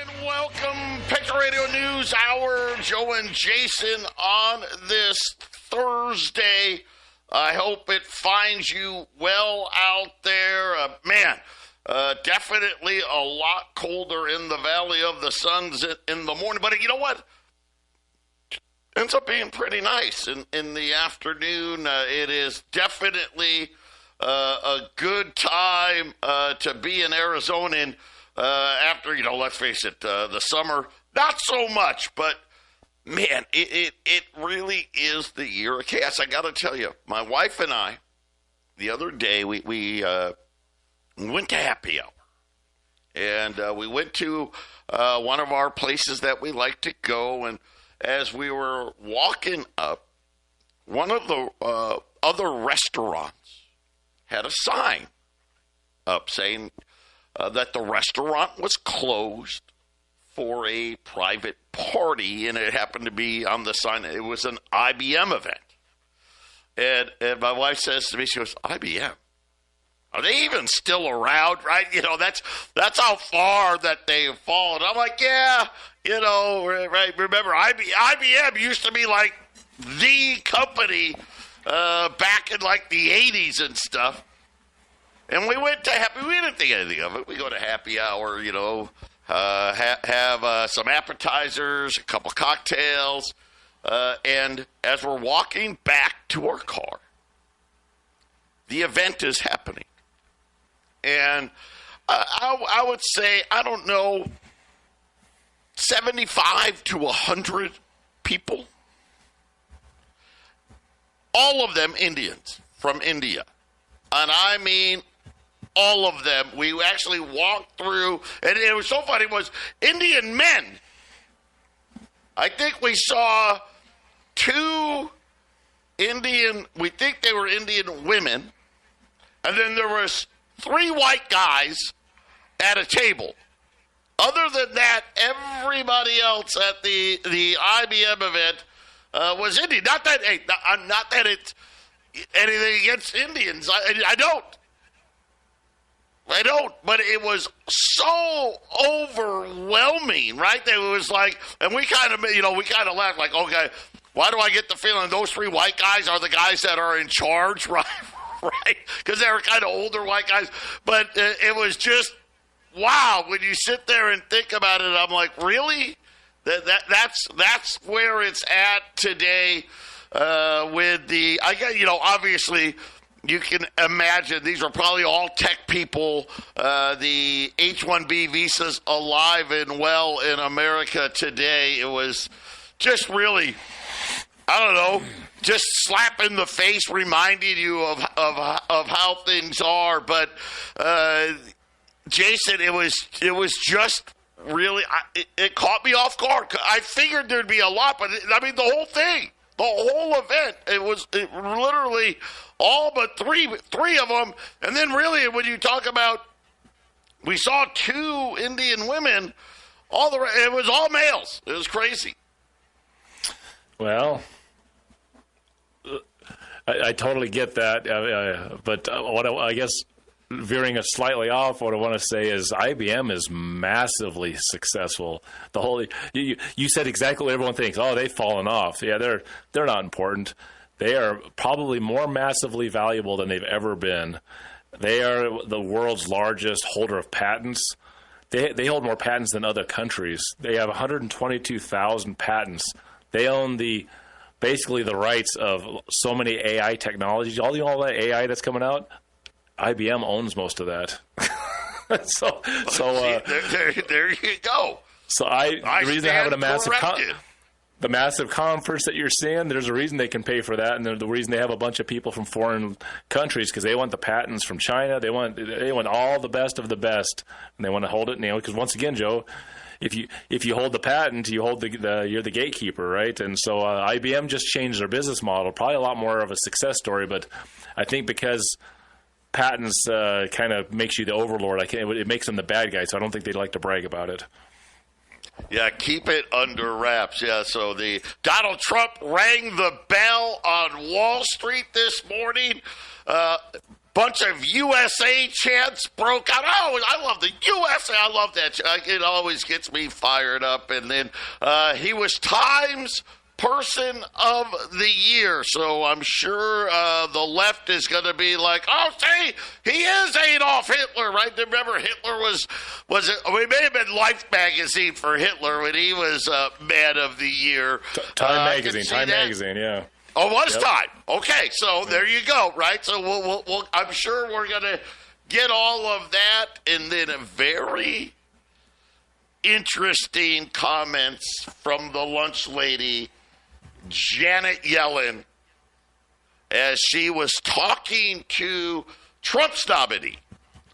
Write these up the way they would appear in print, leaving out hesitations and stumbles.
And welcome, Patriot Radio News Hour. Joe and Jason on this Thursday. I hope it finds you well out there. Definitely a lot colder in the Valley of the Suns in the morning. But you know what? Ends up being pretty nice in the afternoon. It is definitely a good time to be in Arizona. And after, let's face it, the summer, not so much. But, man, it really is the year of chaos. I got to tell you, my wife and I, the other day, we went to happy hour. And we went to one of our places that we like to go. And as we were walking up, one of the other restaurants had a sign up saying that the restaurant was closed for a private party, and it happened to be on the sign. It was an IBM event. And my wife says to me, she goes, IBM? Are they even still around, right? That's how far that they've fallen. I'm like, yeah, right. Remember, IBM used to be like the company back in like the 80s and stuff. And we went to we didn't think anything of it. We go to happy hour, have some appetizers, a couple cocktails. And as we're walking back to our car, the event is happening. And I would say, I don't know, 75 to 100 people. All of them Indians from India. And I mean, all of them. We actually walked through, and it was so funny, was Indian men. I think we saw we think they were Indian women, and then there was 3 white guys at a table. Other than that, everybody else at the IBM event was Indian. Not that it's anything against Indians. I don't. But it was so overwhelming, right? It was like, and we kind of laughed, like, okay, why do I get the feeling those 3 white guys are the guys that are in charge, right? Right? Because they were kind of older white guys. But it was just, wow, when you sit there and think about it, I'm like, really? That's where it's at today with the, obviously, you can imagine these are probably all tech people. The H-1B visas alive and well in America today. It was just really, I don't know, just slap in the face, reminding you of how things are. But Jason, it was just really, it caught me off guard. I figured there'd be a lot, but the whole thing, the whole event, it literally all but three of them. And then really, when you talk about, we saw 2 Indian women, it was all males. It was crazy. Well, I totally get that, but what I guess veering it slightly off, what I want to say is IBM is massively successful. The whole you said exactly what everyone thinks. Oh, they've fallen off. Yeah, they're not important. They are probably more massively valuable than they've ever been. They are the world's largest holder of patents. They hold more patents than other countries. They have 122,000 patents. They own basically the rights of so many AI technologies. All that AI that's coming out, IBM owns most of that. so there you go. So the reason they're having the massive conference that you're seeing, there's a reason they can pay for that, and the reason they have a bunch of people from foreign countries, because they want the patents from China. They want all the best of the best, and they want to hold it. Because once again, Joe, if you hold the patent, you hold you're the gatekeeper, right? And so IBM just changed their business model, probably a lot more of a success story. But I think because patents kind of makes you the overlord, it makes them the bad guy. So I don't think they'd like to brag about it. Yeah, keep it under wraps. Yeah, so the Donald Trump rang the bell on Wall Street this morning. bunch of USA chants broke out. Oh, I love the USA. I love that. It always gets me fired up. And then he was Times Person of the Year. So I'm sure the left is going to be like, oh, see, he is Adolf Hitler, right? Remember, Hitler was it may have been Life magazine for Hitler when he was Man of the Year. Time magazine, yeah. Oh, it was Time. Okay, so there you go, right? So we'll I'm sure we're going to get all of that, and then a very interesting comments from the lunch lady, Janet Yellen, as she was talking to Trump's nominee,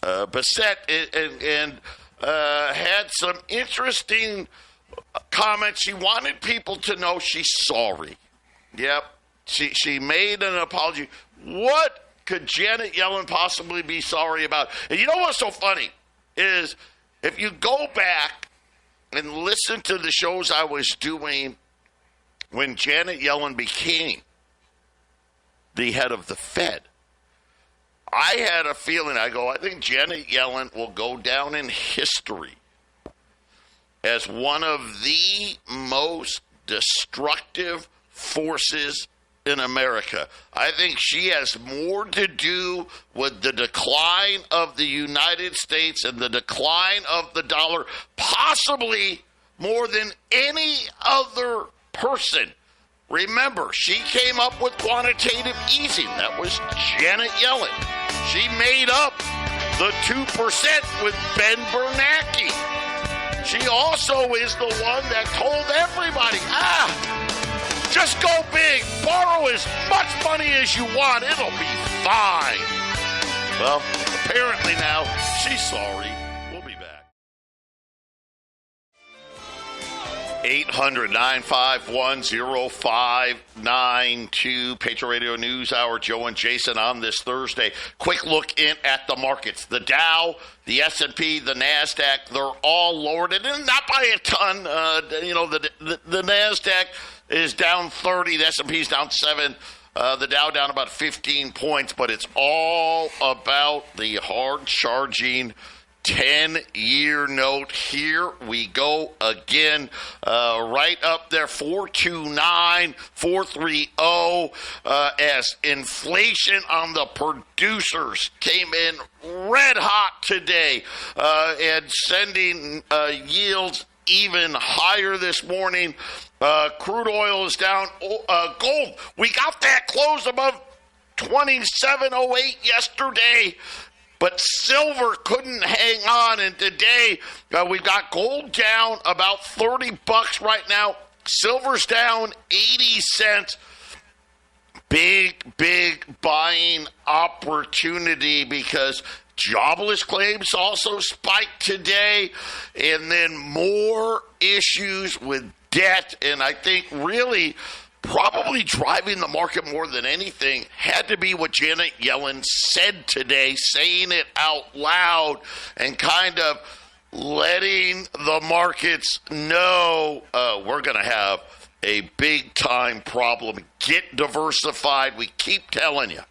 Bassett, and had some interesting comments. She wanted people to know she's sorry. Yep. She made an apology. What could Janet Yellen possibly be sorry about? And you know what's so funny is if you go back and listen to the shows I was doing when Janet Yellen became the head of the Fed, I had a feeling, I think Janet Yellen will go down in history as one of the most destructive forces in America. I think she has more to do with the decline of the United States and the decline of the dollar, possibly more than any other person. Remember, she came up with quantitative easing. That was Janet Yellen. She made up the 2% with Ben Bernanke. She also is the one that told everybody, just go big, borrow as much money as you want, it'll be fine. Well, apparently now she's sorry. We'll be back. 800-951-0592, Patriot Radio News Hour, Joe and Jason on this Thursday. Quick look in at the markets. The Dow, the S&P, the NASDAQ, they're all lowered, and not by a ton. The NASDAQ is down 30, the S&P is down 7, the Dow down about 15 points, but it's all about the hard-charging 10-year note. Here we go again, right up there, 429, 430, as inflation on the producers came in red hot today, and sending yields even higher this morning. Crude oil is down. Gold, we got that close above 27.08 yesterday, but silver couldn't hang on. And today we've got gold down about $30 right now. Silver's down 80 cents. Big buying opportunity because jobless claims also spiked today, and then more issues with debt. And I think really probably driving the market more than anything had to be what Janet Yellen said today, saying it out loud and kind of letting the markets know we're going to have a big-time problem. Get diversified. We keep telling you.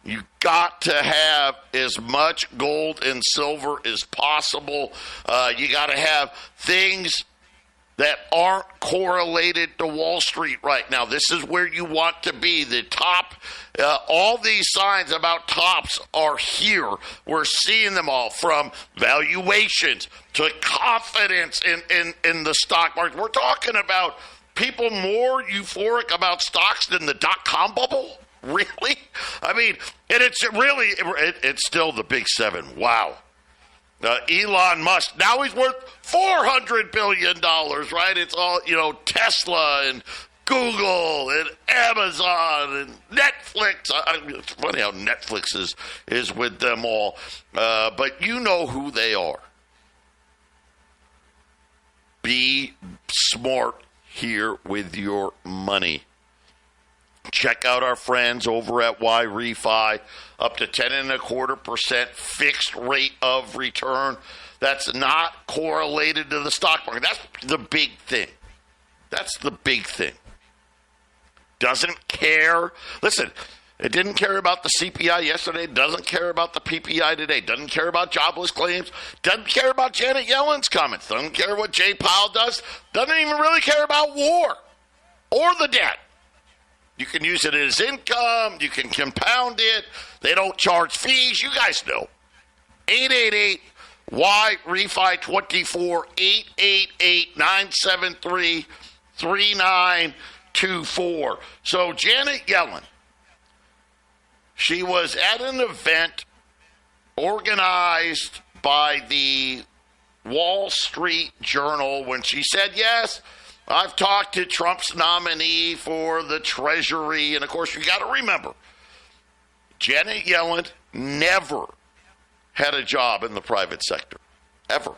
You got to have as much gold and silver as possible. You got to have things that aren't correlated to Wall Street right now. This is where you want to be. The top, all these signs about tops are here. We're seeing them all, from valuations to confidence in the stock market. We're talking about people more euphoric about stocks than the dot-com bubble. Really? I mean, and it's still the big seven. Wow. Elon Musk, now he's worth $400 billion, right? It's all, Tesla and Google and Amazon and Netflix. It's funny how Netflix is with them all. But you know who they are. Be smart here with your money. Check out our friends over at YRefi, up to 10.25% fixed rate of return. That's not correlated to the stock market. That's the big thing. Doesn't care. Listen, It didn't care about the CPI yesterday, doesn't care about the PPI today, doesn't care about jobless claims, doesn't care about Janet Yellen's comments, doesn't care what Jay Powell does, doesn't even really care about war or the debt. You can use it as income, you can compound it, they don't charge fees, you guys know. 888-Y-REFI-24, 888-973-3924. So Janet Yellen, she was at an event organized by the Wall Street Journal when she said, yes, I've talked to Trump's nominee for the Treasury. And, of course, you got to remember, Janet Yellen never had a job in the private sector, ever.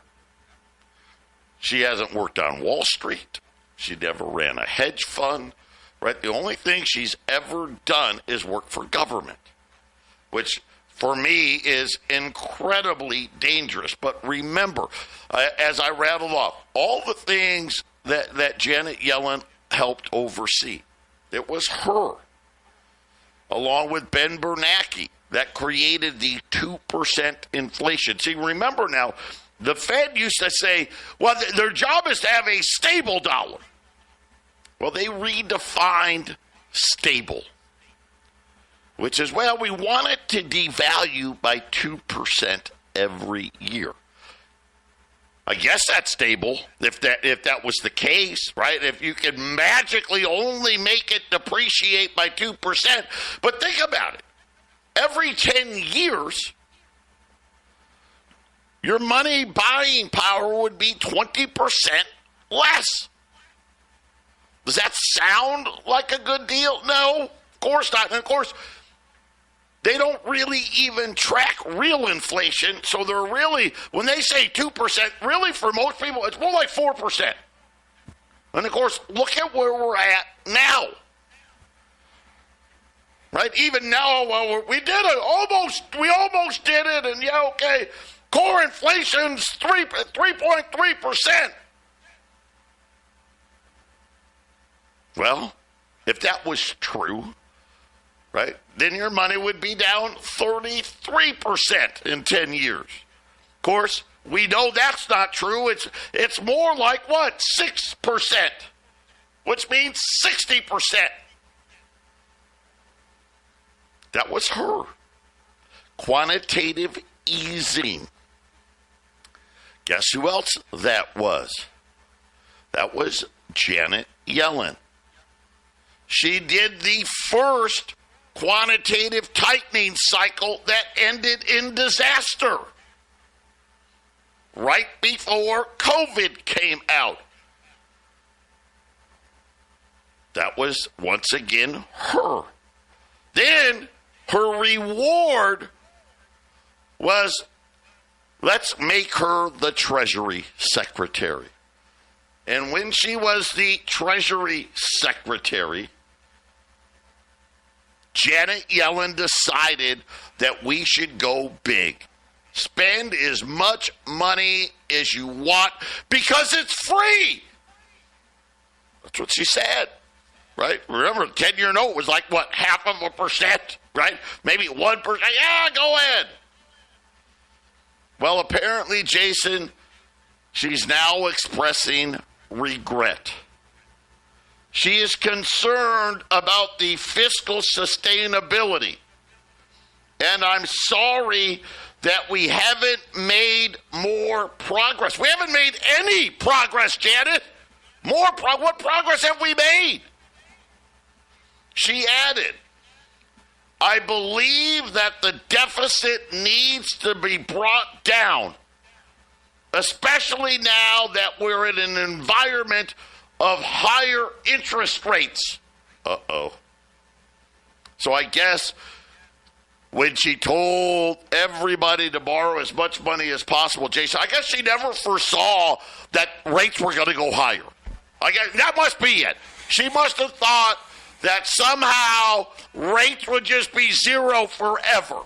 She hasn't worked on Wall Street. She never ran a hedge fund, right? The only thing she's ever done is work for government, which for me is incredibly dangerous. But remember, as I rattled off, all the things that Janet Yellen helped oversee, it was her, along with Ben Bernanke, that created the 2% inflation. See, remember now, the Fed used to say, well, their job is to have a stable dollar. Well, they redefined stable, which is, well, we want it to devalue by 2% every year. I guess that's stable if that was the case, right? If you could magically only make it depreciate by 2%. But think about it. Every 10 years, your money buying power would be 20% less. Does that sound like a good deal? No, of course not. And of course, they don't really even track real inflation. So they're really, when they say 2%, really for most people, it's more like 4%. And of course, look at where we're at now. Right? Even now, well, we did it. We almost did it. And yeah, okay, core inflation's 3.3%. Well, if that was true, right, then your money would be down 33% in 10 years. Of course, we know that's not true. It's more like what? 6%, which means 60%. That was her. Quantitative easing. Guess who else that was? That was Janet Yellen. She did the first quantitative tightening cycle that ended in disaster right before COVID came out. That was, once again, her. Then her reward was, let's make her the Treasury Secretary. And when she was the Treasury Secretary, Janet Yellen decided that we should go big. Spend as much money as you want because it's free. That's what she said, right? Remember, the 10-year note was like, what, 0.5%, right? Maybe 1%. Yeah, go ahead. Well, apparently, Jason, she's now expressing regret. She is concerned about the fiscal sustainability. And I'm sorry that we haven't made more progress. We haven't made any progress, Janet. What progress have we made? She added, I believe that the deficit needs to be brought down, especially now that we're in an environment of higher interest rates. Uh-oh. So I guess when she told everybody to borrow as much money as possible, Jason, I guess she never foresaw that rates were going to go higher. I guess that must be it. She must have thought that somehow rates would just be zero forever.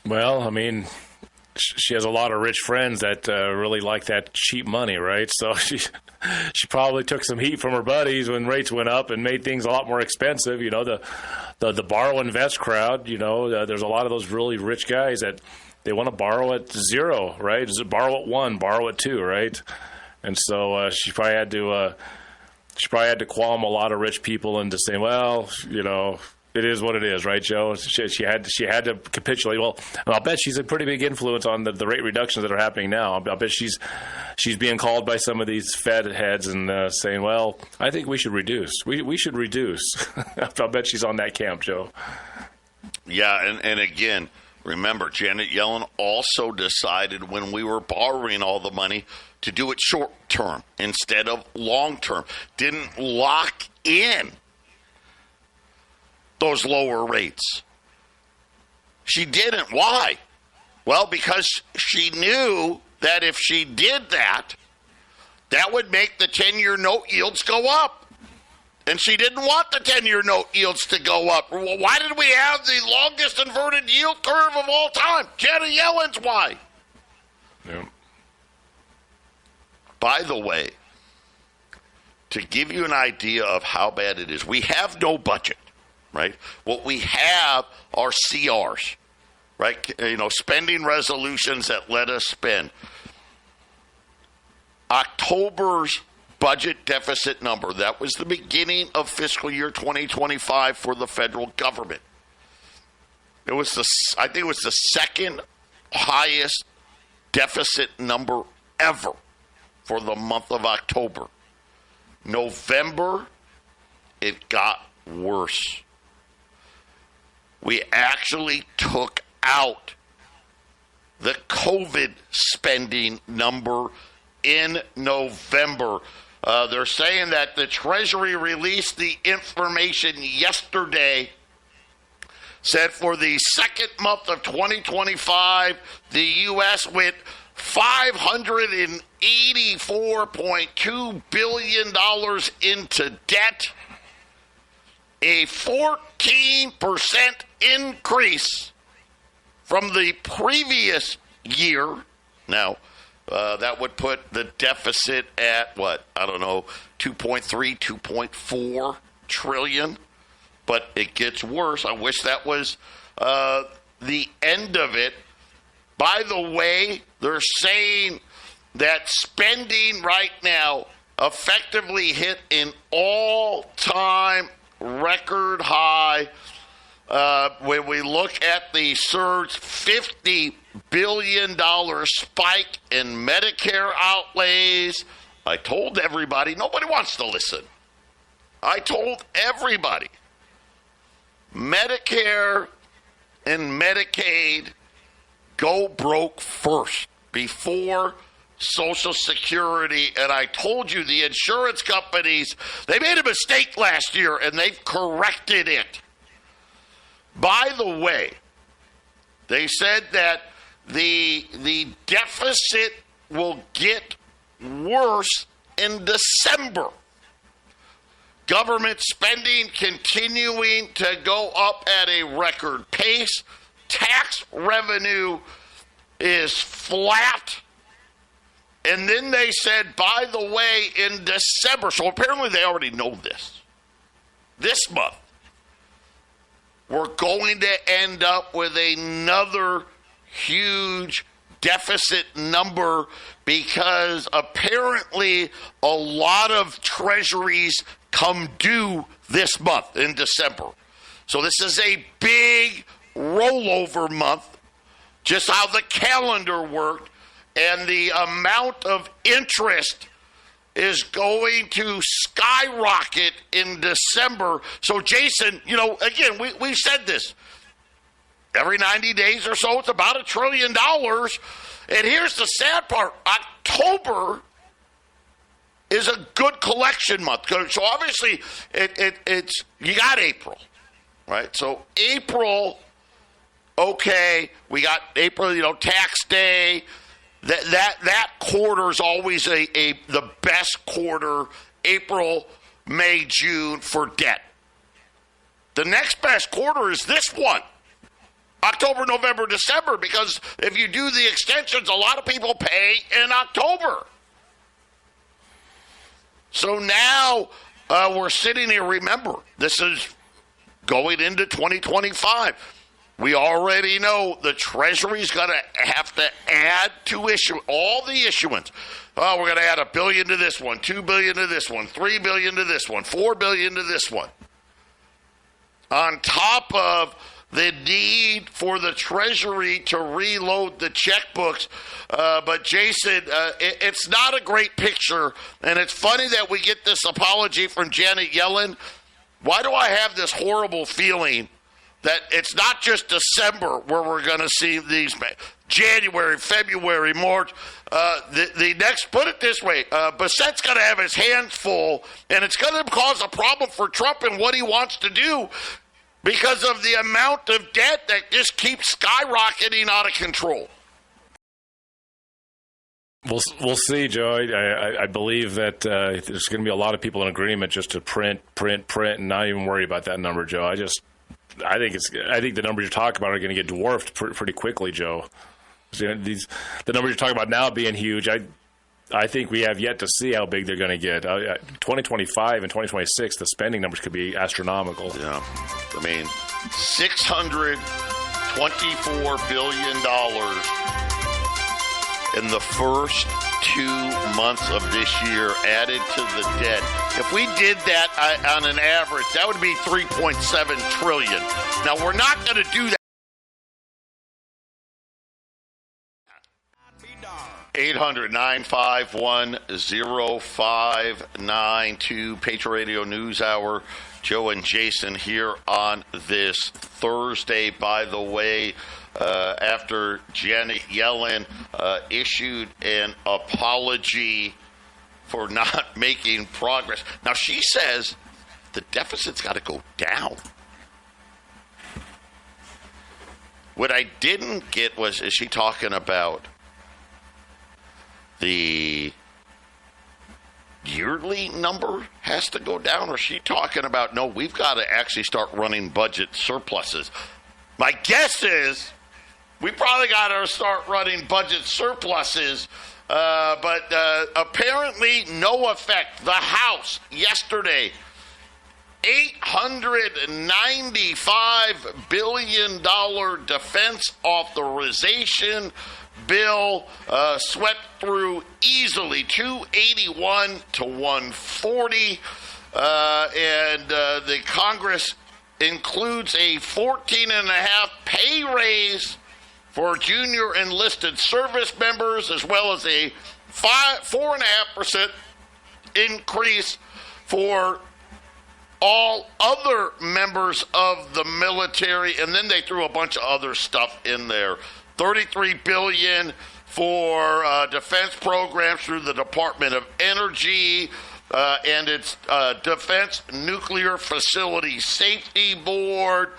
Well, I mean, she has a lot of rich friends that really like that cheap money, right? So she probably took some heat from her buddies when rates went up and made things a lot more expensive. You know, the borrow invest crowd. You know, there's a lot of those really rich guys that they want to borrow at 0, right? Borrow at 1, borrow at 2, right? And so she probably had to qualm a lot of rich people into saying, well, you know, it is what it is, right, Joe? She had to capitulate. Well, I'll bet she's a pretty big influence on the rate reductions that are happening now. I'll bet she's being called by some of these Fed heads and saying, well, I think we should reduce. We should reduce. I'll bet she's on that camp, Joe. Yeah, and again, remember, Janet Yellen also decided when we were borrowing all the money to do it short term instead of long term. Didn't lock in those lower rates. She didn't. Why? Well, because she knew that if she did that, that would make the 10-year note yields go up. And she didn't want the 10-year note yields to go up. Well, why did we have the longest inverted yield curve of all time? Janet Yellen's why. Yeah. By the way, to give you an idea of how bad it is, we have no budget. Right? What we have are CRs, right? You know, spending resolutions that let us spend. October's budget deficit number, that was the beginning of fiscal year 2025 for the federal government. I think it was the second highest deficit number ever for the month of October. November, it got worse. We actually took out the COVID spending number in November. They're saying that the Treasury released the information yesterday, said for the second month of 2025, the U.S. went $584.2 billion into debt, a 14% increase from the previous year. Now, that would put the deficit at, 2.3, 2.4 trillion. But it gets worse. I wish that was the end of it. By the way, they're saying that spending right now effectively hit an all-time record high. When we look at the surge, $50 billion spike in Medicare outlays. I told everybody, nobody wants to listen. I told everybody, Medicare and Medicaid go broke first before Social Security. And I told you the insurance companies, they made a mistake last year and they've corrected it. By the way, they said that the deficit will get worse in December. Government spending continuing to go up at a record pace. Tax revenue is flat. And then they said, by the way, in December, so apparently they already know this month, we're going to end up with another huge deficit number because apparently a lot of treasuries come due this month in December. So this is a big rollover month, just how the calendar worked, and the amount of interest is going to skyrocket in December. So, Jason, again, we said this. Every 90 days or so, it's about $1 trillion. And here's the sad part. October is a good collection month. So, obviously, it's you got April, right? So, April, okay, we got April, tax day. That quarter is always the best quarter, April, May, June, for debt. The next best quarter is this one, October, November, December, because if you do the extensions, a lot of people pay in October. So now we're sitting here. Remember, this is going into 2025. We already know the Treasury's going to have to add to all the issuance. Oh, we're going to add $1 billion to this one, $2 billion to this one, $3 billion to this one, $4 billion to this one. On top of the need for the Treasury to reload the checkbooks. But, Jason, it's not a great picture, and it's funny that we get this apology from Janet Yellen. Why do I have this horrible feeling that it's not just December where we're going to see these January, February, March. The next, put it this way, Bassett's going to have his hands full, and it's going to cause a problem for Trump and what he wants to do because of the amount of debt that just keeps skyrocketing out of control. We'll see, Joe. I believe that there's going to be a lot of people in agreement just to print, and not even worry about that number, Joe. I think the numbers you're talking about are going to get dwarfed pretty quickly, Joe. The numbers you're talking about now being huge, I think we have yet to see how big they're going to get. 2025 and 2026, the spending numbers could be astronomical. Yeah, I mean, $624 billion in the first 2 months of this year added to the debt. If we did that on an average, that would be $3.7 trillion. Now, we're not going to do that. 800-951-0592, Patriot Radio News Hour. Joe and Jason here on this Thursday. By the way, after Janet Yellen issued an apology for not making progress. Now, she says the deficit's got to go down. What I didn't get was, is she talking about the yearly number has to go down, or is she talking about, no, we've got to actually start running budget surpluses? My guess is we probably got to start running budget surpluses, but apparently no effect. The House yesterday, $895 billion defense authorization bill swept through easily, 281 to 140, and the Congress includes a 14.5% pay raise for junior enlisted service members, as well as a 4.5% increase for all other members of the military, and then they threw a bunch of other stuff in there. $33 billion for defense programs through the Department of Energy and its Defense Nuclear Facility Safety Board.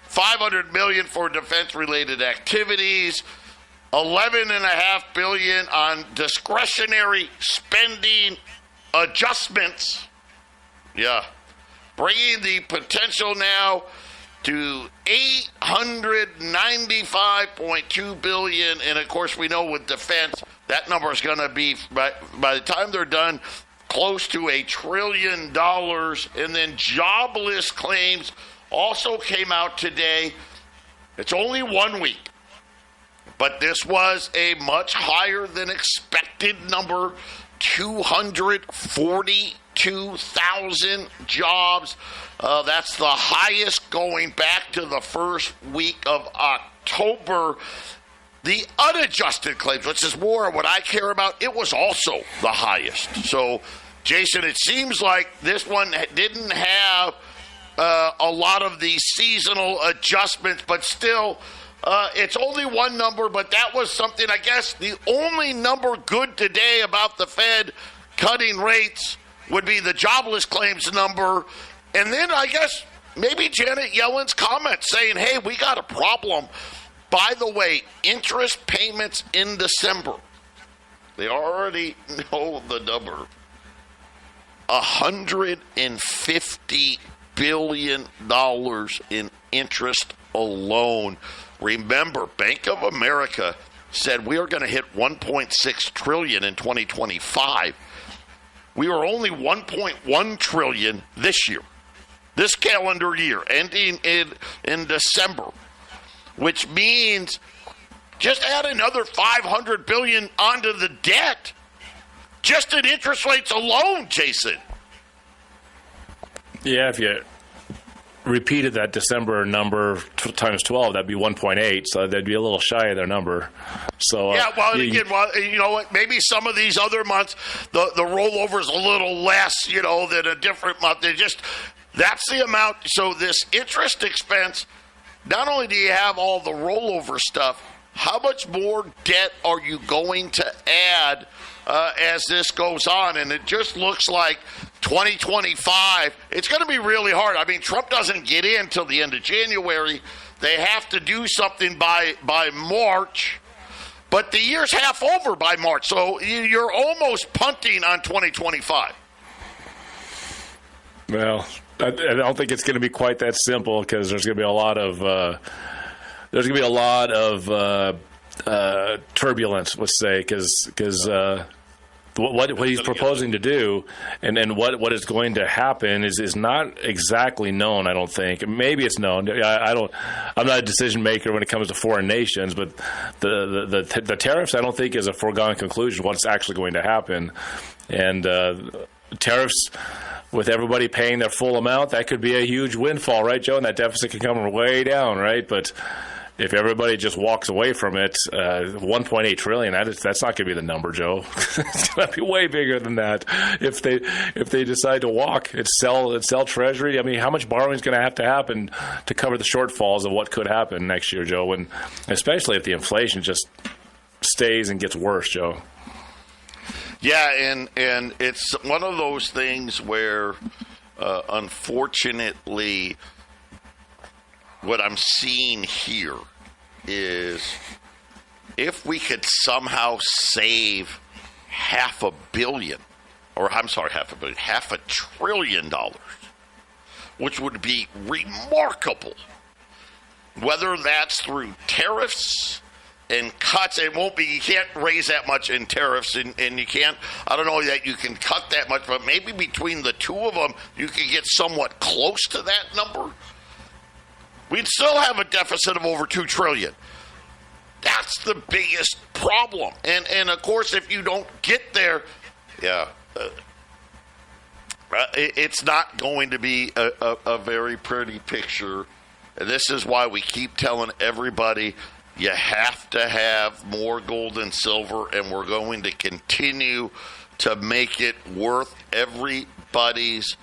$500 million for defense-related activities. $11.5 billion on discretionary spending adjustments. Yeah, bringing the potential now to $895.2 billion, and of course we know with defense that number is going to be, by the time they're done, close to $1 trillion. And then jobless claims also came out today. It's only 1 week, but this was a much higher than expected number. 242,000 jobs. That's the highest going back to the first week of October. The unadjusted claims, which is more what I care about, it was also the highest. So, Jason, it seems like this one didn't have a lot of the seasonal adjustments, but still, it's only one number, but that was something, I guess, the only number good today about the Fed cutting rates would be the jobless claims number. And then I guess maybe Janet Yellen's comment saying, hey, we got a problem. By the way, interest payments in December, they already know the number. $150 billion in interest alone. Remember, Bank of America said we are going to hit $1.6 trillion in 2025. We were only $1.1 trillion this year, this calendar year, ending in December, which means just add another $500 billion onto the debt, just in interest rates alone, Jason. Yeah, if you repeated that December number times 12, that'd be 1.8, so that'd be a little shy of their number. So yeah, well, you know what? Maybe some of these other months, the rollover is a little less, than a different month. That's the amount. So this interest expense, not only do you have all the rollover stuff, how much more debt are you going to add as this goes on? And it just looks like 2025, it's going to be really hard. I mean, Trump doesn't get in till the end of January. They have to do something by March. But the year's half over by March. So you're almost punting on 2025. Well, I don't think it's going to be quite that simple, because there's going to be a lot of turbulence, let's say, because what he's proposing to do and what is going to happen is not exactly known. I don't think. Maybe it's known. I'm not a decision maker when it comes to foreign nations, but the tariffs, I don't think, is a foregone conclusion. What's actually going to happen, and tariffs, with everybody paying their full amount, that could be a huge windfall, right, Joe? And that deficit could come way down, right? But if everybody just walks away from it, 1.8 trillion, that's not going to be the number, Joe. It's going to be way bigger than that. If they decide to walk and sell Treasury, I mean, how much borrowing is going to have to happen to cover the shortfalls of what could happen next year, Joe? And especially if the inflation just stays and gets worse, Joe. Yeah, and it's one of those things where, unfortunately, what I'm seeing here is if we could somehow save $500 billion, which would be remarkable, whether that's through tariffs and cuts. You can't raise that much in tariffs, and you can't, I don't know that you can cut that much, but maybe between the two of them, you could get somewhat close to that number. We'd still have a deficit of over $2 trillion. That's the biggest problem. And of course, if you don't get there, it's not going to be a very pretty picture. And this is why we keep telling everybody you have to have more gold and silver, and we're going to continue to make it worth everybody's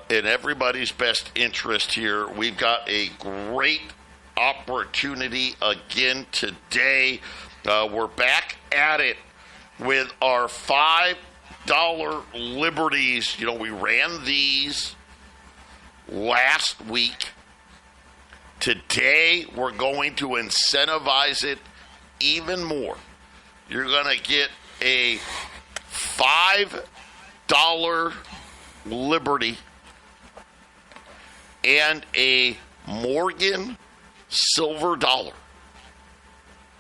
in everybody's best interest here. We've got a great opportunity again today. We're back at it with our $5 liberties. We ran these last week. Today, we're going to incentivize it even more. You're going to get a $5 Liberty and a Morgan silver dollar.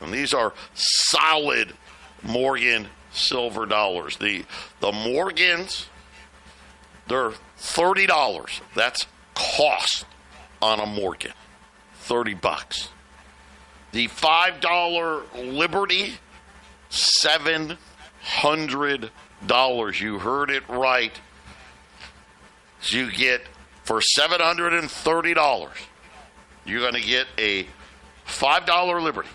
And these are solid Morgan silver dollars. The Morgans, they're $30. That's cost on a Morgan. $30. The $5 Liberty, $700. You heard it right. So you get, for $730, you're going to get a $5 Liberty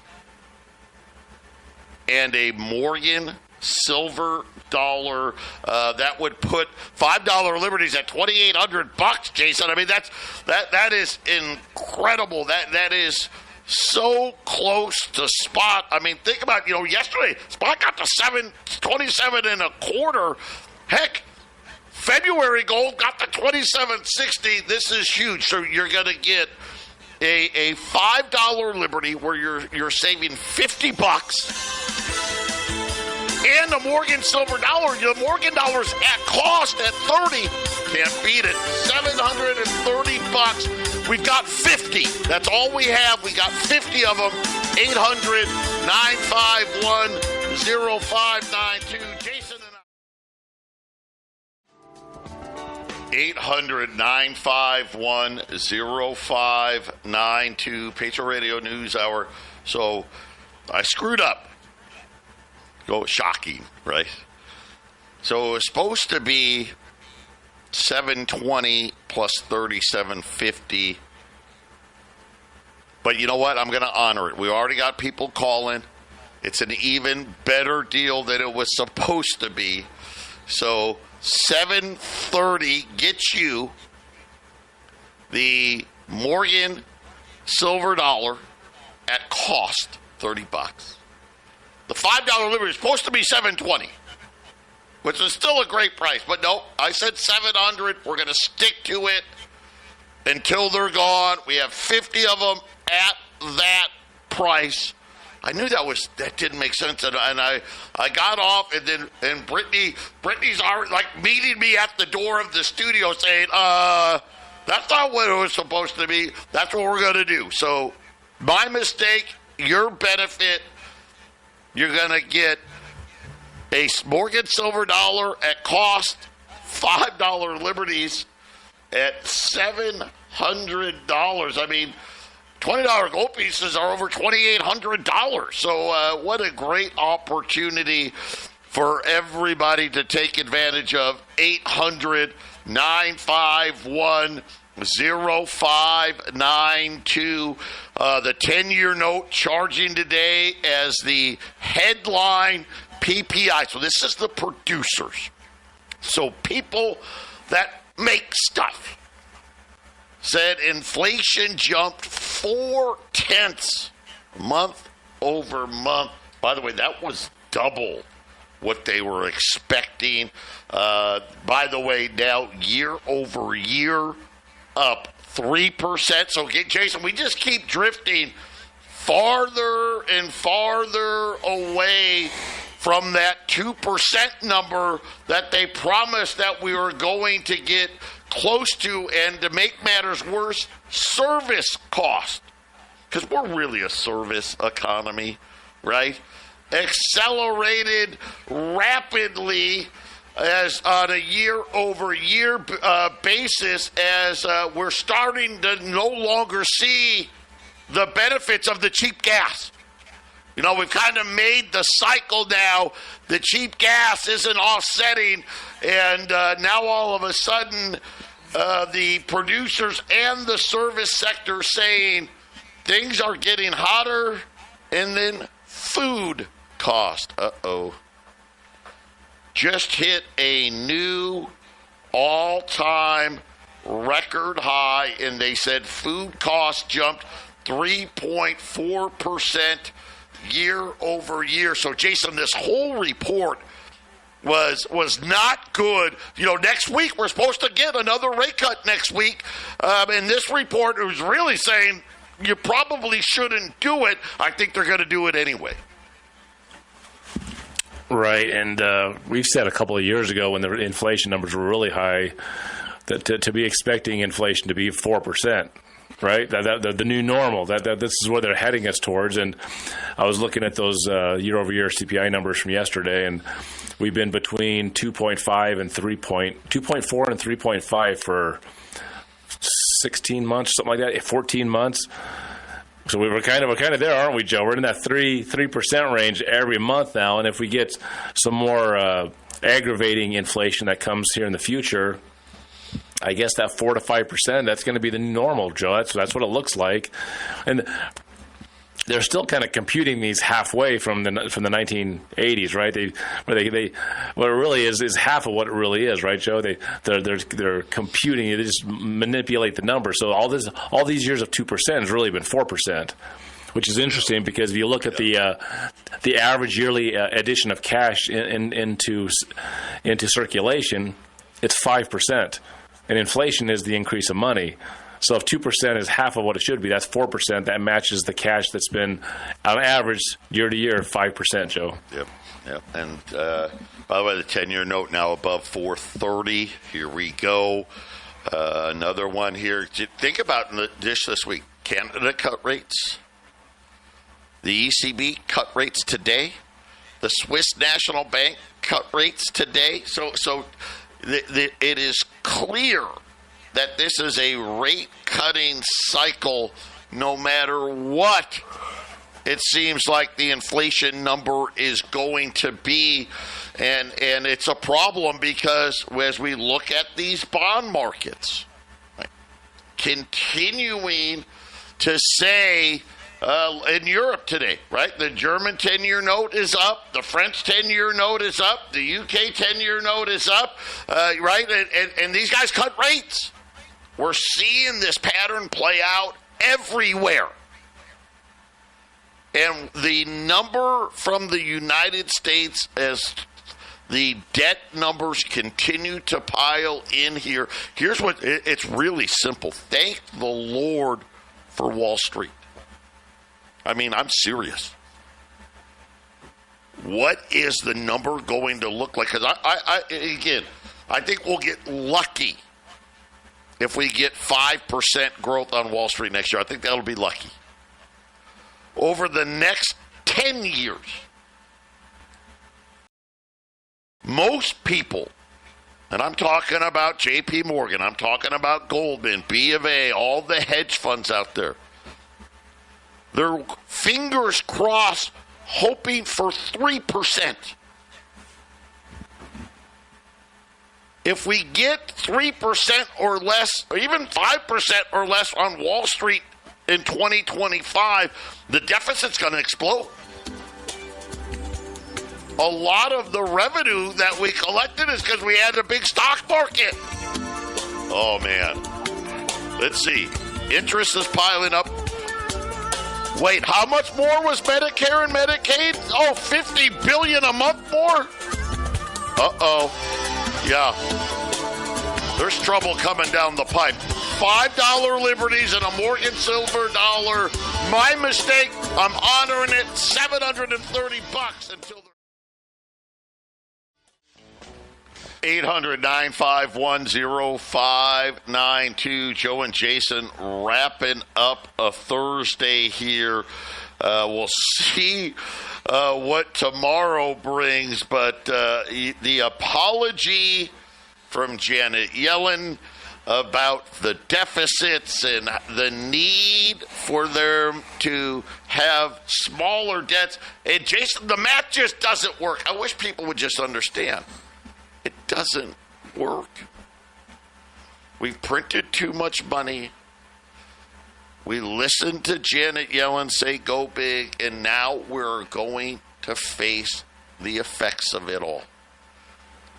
and a Morgan silver dollar. That would put $5 Liberties at $2,800, Jason. I mean, that is incredible. That is so close to spot. I mean, think about, yesterday spot got to 727.25. Heck, February gold got to 27.60. This is huge. So you're going to get a $5 Liberty where you're saving $50. And the Morgan silver dollar. The Morgan dollar's at cost at 30. Can't beat it. $730. We've got 50. That's all we have. We got 50 of them. 800-951-0592. Jason and I. 800-951-0592. Patriot Radio News Hour. So I screwed up. Shocking, right? So it was supposed to be 720 plus 3750. But you know what? I'm going to honor it. We already got people calling. It's an even better deal than it was supposed to be. So 730 gets you the Morgan silver dollar at cost, $30. The $5 Liberty is supposed to be $720, which is still a great price. But no, I said $700. We're going to stick to it until they're gone. We have 50 of them at that price. I knew that didn't make sense, and I got off, and Brittany's already like meeting me at the door of the studio saying, that's not what it was supposed to be. That's what we're going to do. So my mistake, your benefit. You're going to get a Morgan silver dollar at cost, $5 Liberties at $700. I mean, $20 gold pieces are over $2,800. So what a great opportunity for everybody to take advantage of. 800-951-0592. The 10-year note charging today as the headline PPI. So this is the producers. So people that make stuff said inflation jumped 0.4 month over month. By the way, that was double what they were expecting. By the way, now year over year up 3%. So, Jason, we just keep drifting farther and farther away from that 2% number that they promised that we were going to get close to. And to make matters worse, service cost, because we're really a service economy, right? Accelerated rapidly as on a year-over-year basis as we're starting to no longer see the benefits of the cheap gas. You know, we've kind of made the cycle now. The cheap gas isn't offsetting, and now all of a sudden the producers and the service sector saying things are getting hotter, and then food cost. Just hit a new all-time record high, and they said food costs jumped 3.4% year over year. So, Jason, this whole report was not good. You know, next week we're supposed to get another rate cut next week. And this report was really saying you probably shouldn't do it. I think they're going to do it anyway. Right, and we've said a couple of years ago when the inflation numbers were really high that to be expecting inflation to be 4%, right? The new normal. That this is where they're heading us towards. And I was looking at those year-over-year CPI numbers from yesterday, and we've been between 2.4 and 3.5 for 16 months, something like that, 14 months. So we're kind of there, aren't we, Joe? We're in that 3% range every month now, and if we get some more aggravating inflation that comes here in the future, I guess that 4 to 5%, that's going to be the new normal, Joe. That's what it looks like, and they're still kind of computing these halfway from the 1980s, right? What it really is half of what it really is, right, Joe? They're computing. They just manipulate the number. So all these years of 2% has really been 4%, which is interesting because if you look at the average yearly addition of cash into circulation, it's 5%, and inflation is the increase of money. So if 2% is half of what it should be, that's 4%. That matches the cash that's been, on average, year to year, 5%, Joe. Yep. And by the way, the 10-year note now above 4.30. Here we go. Another one here. Think about in the dish this week. Canada cut rates. The ECB cut rates today. The Swiss National Bank cut rates today. So it is clear that this is a rate-cutting cycle no matter what it seems like the inflation number is going to be. And it's a problem because as we look at these bond markets, right, continuing to say in Europe today, right, the German 10-year note is up, the French 10-year note is up, the UK 10-year note is up, right, and these guys cut rates. We're seeing this pattern play out everywhere. And the number from the United States as the debt numbers continue to pile in here. Here's what, it's really simple. Thank the Lord for Wall Street. I mean, I'm serious. What is the number going to look like? Because I think we'll get lucky if we get 5% growth on Wall Street next year. I think that'll be lucky. Over the next 10 years, most people, and I'm talking about J.P. Morgan, I'm talking about Goldman, B of A, all the hedge funds out there, their fingers crossed hoping for 3%. If we get 3% or less, or even 5% or less on Wall Street in 2025, the deficit's going to explode. A lot of the revenue that we collected is because we had a big stock market. Oh, man. Let's see. Interest is piling up. Wait, how much more was Medicare and Medicaid? Oh, $50 billion a month more? Uh-oh. Yeah. There's trouble coming down the pipe. $5 Liberties and a Morgan Silver dollar. My mistake. I'm honoring it. $730 until the 800-951-0592. Joe and Jason wrapping up a Thursday here. We'll see what tomorrow brings, but the apology from Janet Yellen about the deficits and the need for them to have smaller debts. And Jason, the math just doesn't work. I wish people would just understand. It doesn't work. We've printed too much money. We listened to Janet Yellen say go big, and now we're going to face the effects of it all.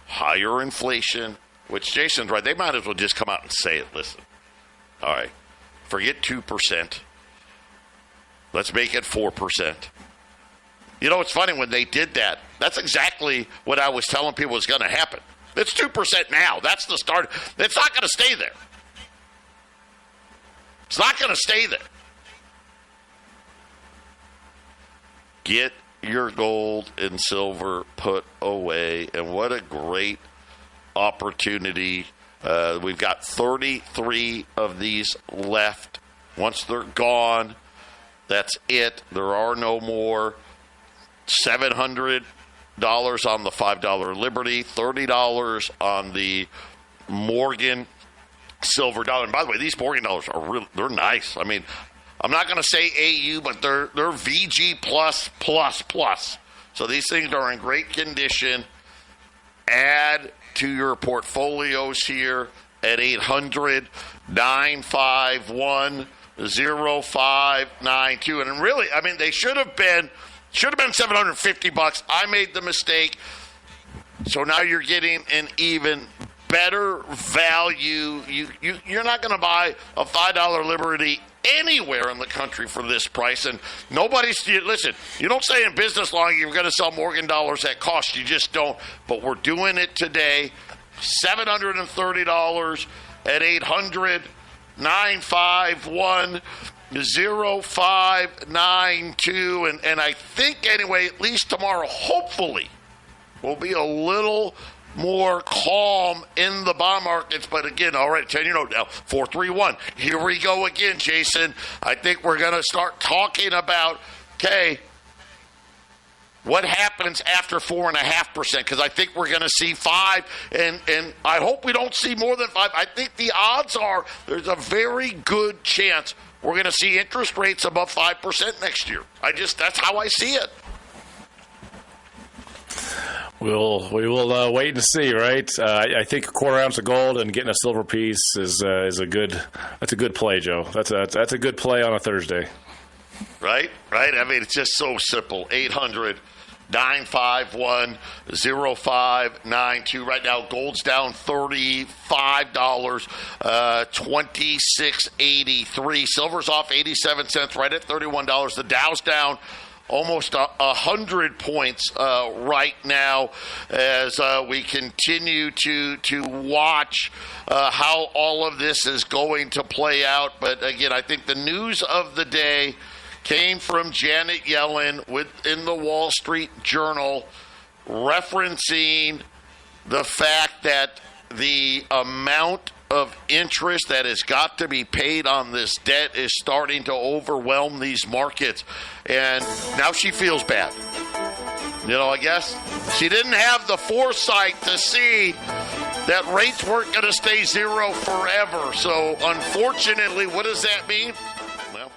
Higher inflation, which Jason's right. They might as well just come out and say it. Listen. All right. Forget 2%. Let's make it 4%. You know, it's funny when they did that. That's exactly what I was telling people was going to happen. It's 2% now. That's the start. It's not going to stay there. It's not going to stay there. Get your gold and silver put away. And what a great opportunity. We've got 33 of these left. Once they're gone, that's it. There are no more. $700 on the $5 Liberty, $30 on the Morgan Silver dollar. And by the way, these Morgan dollars are they're nice. I mean, I'm not going to say AU, but they're VG plus. So these things are in great condition. Add to your portfolios here at 800-951-0592. And really, I mean, they should have been $750. I made the mistake. So now you're getting an even better value. You're not going to buy a $5 Liberty anywhere in the country for this price. And listen, you don't say in business law you're going to sell Morgan dollars at cost. You just don't. But we're doing it today. $730 at 800-951-0592. And I think, anyway, at least tomorrow, hopefully, will be a little more calm in the bond markets. But again, all right, 10-year note now, 431. Here we go again, Jason. I think we're going to start talking about, okay, what happens after 4.5%? Because I think we're going to see 5, and I hope we don't see more than 5. I think the odds are there's a very good chance we're going to see interest rates above 5% next year. That's how I see it. We will wait and see, right? I think a quarter ounce of gold and getting a silver piece is a good play, Joe. That's a good play on a Thursday. Right. I mean, it's just so simple. 800-951-0592. Right now, gold's down $35, $26.83. Silver's off 87 cents, right at $31. The Dow's down almost 100 points right now as we continue to watch how all of this is going to play out. But again, I think the news of the day came from Janet Yellen in the Wall Street Journal, referencing the fact that the amount of interest that has got to be paid on this debt is starting to overwhelm these markets. And now she feels bad. I guess she didn't have the foresight to see that rates weren't going to stay zero forever. So unfortunately, what does that mean? Well,